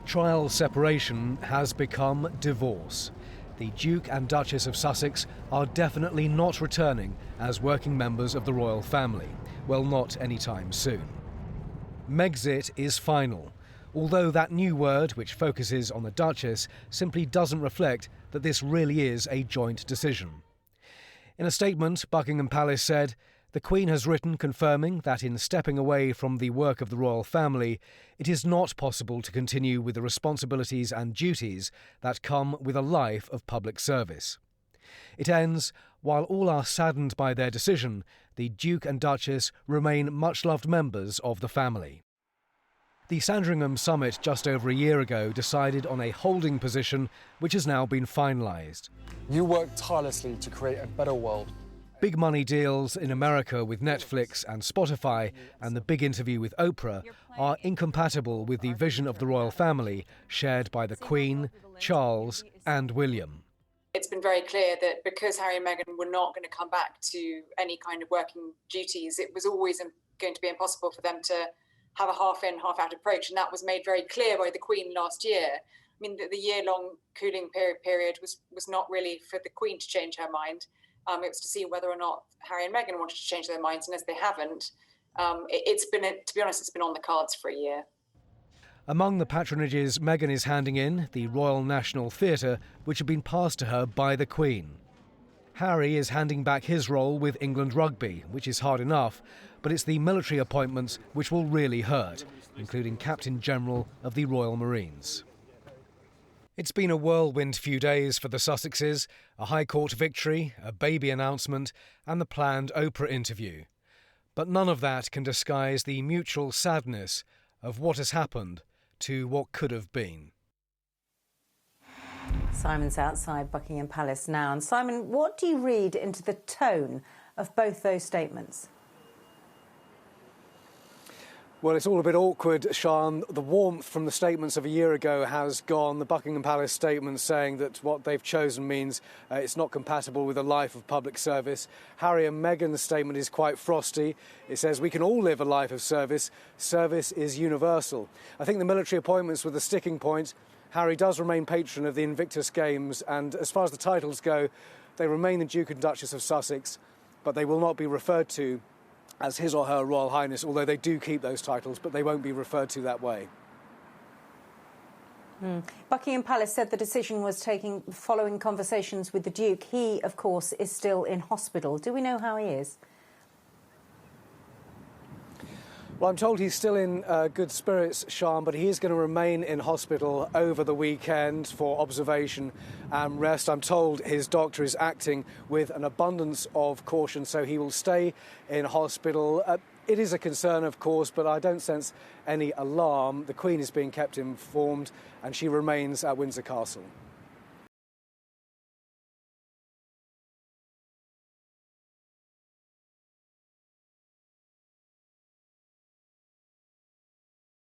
Trial separation has become divorce. The Duke and Duchess of Sussex are definitely not returning as working members of the royal family. Well, not anytime soon. Megxit is final, although that new word, which focuses on the Duchess, simply doesn't reflect that this really is a joint decision. In a statement, Buckingham Palace said, "The Queen has written confirming that in stepping away from the work of the royal family, it is not possible to continue with the responsibilities and duties that come with a life of public service." It ends, "While all are saddened by their decision, the Duke and Duchess remain much-loved members of the family." The Sandringham summit just over a year ago decided on a holding position which has now been finalised. You worked tirelessly to create a better world. Big money deals in America with Netflix and Spotify and the big interview with Oprah are incompatible with the vision of the royal family shared by the Queen, Charles and William. It's been very clear that because Harry and Meghan were not going to come back to any kind of working duties, it was always going to be impossible for them to have a half-in, half-out approach. And that was made very clear by the Queen last year. I mean, the year-long cooling period was not really for the Queen to change her mind. It was to see whether or not Harry and Meghan wanted to change their minds, and as they haven't, to be honest, it's been on the cards for a year. Among the patronages Meghan is handing in, the Royal National Theatre, which had been passed to her by the Queen. Harry is handing back his role with England Rugby, which is hard enough, but it's the military appointments which will really hurt, including Captain General of the Royal Marines. It's been a whirlwind few days for the Sussexes, a High Court victory, a baby announcement and the planned Oprah interview. But none of that can disguise the mutual sadness of what has happened to what could have been. Simon's outside Buckingham Palace now. And Simon, what do you read into the tone of both those statements? Well, it's all a bit awkward, Sian. The warmth from the statements of a year ago has gone. The Buckingham Palace statement saying that what they've chosen means it's not compatible with a life of public service. Harry and Meghan's statement is quite frosty. It says we can all live a life of service. Service is universal. I think the military appointments were the sticking point. Harry does remain patron of the Invictus Games, and as far as the titles go, they remain the Duke and Duchess of Sussex, but they will not be referred to as His or Her Royal Highness, although they do keep those titles, but they won't be referred to that way. Buckingham Palace said the decision was taken following conversations with the Duke. He, of course, is still in hospital. Do we know how he is? Well, I'm told he's still in good spirits, Sian, but he is going to remain in hospital over the weekend for observation and rest. I'm told his doctor is acting with an abundance of caution, so he will stay in hospital. It is a concern, of course, but I don't sense any alarm. The Queen is being kept informed, and she remains at Windsor Castle.